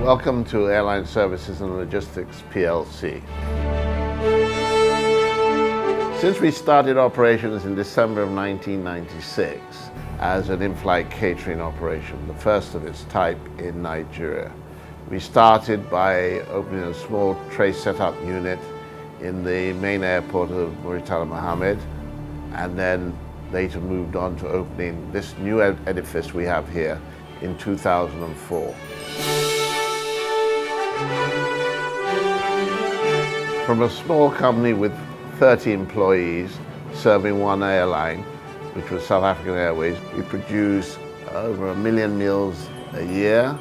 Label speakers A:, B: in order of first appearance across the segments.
A: Welcome to Airline Services and Logistics PLC. Since we started operations in December of 1996 as an in-flight catering operation, the first of its type in Nigeria, we started by opening a small tray setup unit in the main airport of Murtala Mohammed, and then later moved on to opening this new edifice we have here in 2004. From a small company with 30 employees serving one airline, which was South African Airways, we produce over 1 million meals a year,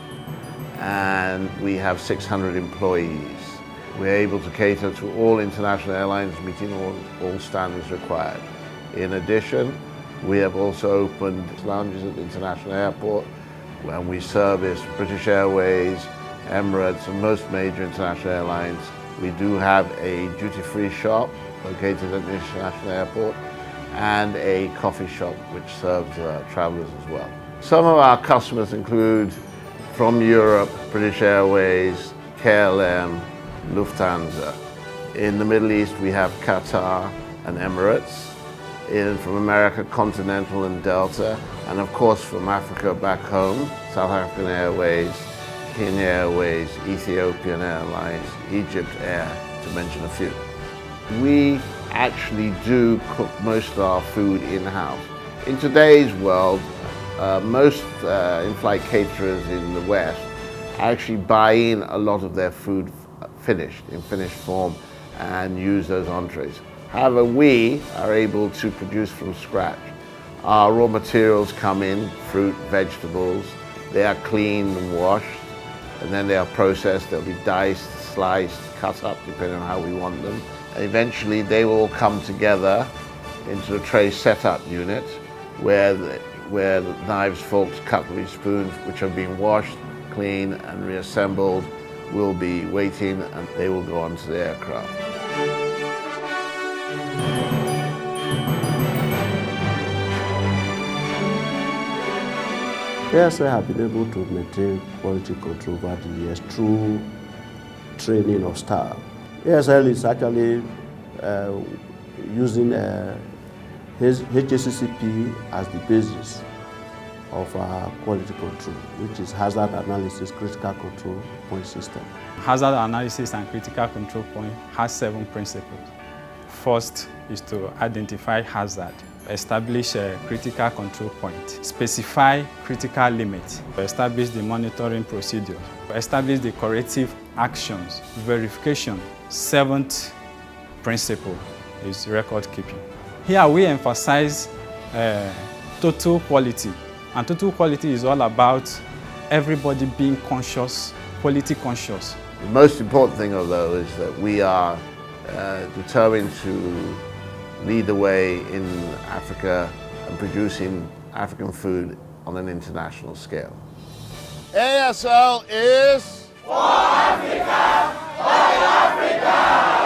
A: and we have 600 employees. We're able to cater to all international airlines, meeting all standards required. In addition, we have also opened lounges at the international airport, when we service British Airways, Emirates, and most major international airlines. We do have a duty-free shop located at the international airport and a coffee shop which serves travelers as well. Some of our customers include, from Europe, British Airways, KLM, Lufthansa. In the Middle East, we have Qatar and Emirates. From America, Continental and Delta. And of course, from Africa back home, South African Airways, Kenya Airways, Ethiopian Airlines, Egypt Air, to mention a few. We actually do cook most of our food in-house. In today's world, most in-flight caterers in the West actually buy in a lot of their food in finished form, and use those entrees. However, we are able to produce from scratch. Our raw materials come in, fruit, vegetables. They are cleaned and washed, and then they are processed. They'll be diced, sliced, cut up, depending on how we want them. And eventually, they will come together into a tray setup unit where the knives, forks, cutlery, spoons, which have been washed, cleaned, and reassembled, will be waiting, and they will go onto the aircraft.
B: ASL have been able to maintain quality control over the years through training of staff. ASL is actually using HACCP as the basis of our quality control, which is hazard analysis, critical control point system.
C: Hazard analysis and critical control point has 7 principles. First is to identify hazard, establish a critical control point, specify critical limits, establish the monitoring procedure, establish the corrective actions, verification. 7th principle is record keeping. Here we emphasize total quality, and total quality is all about everybody being conscious, quality conscious.
A: The most important thing, though, is that we are determined to lead the way in Africa and producing African food on an international scale. ASL is for Africa, by Africa.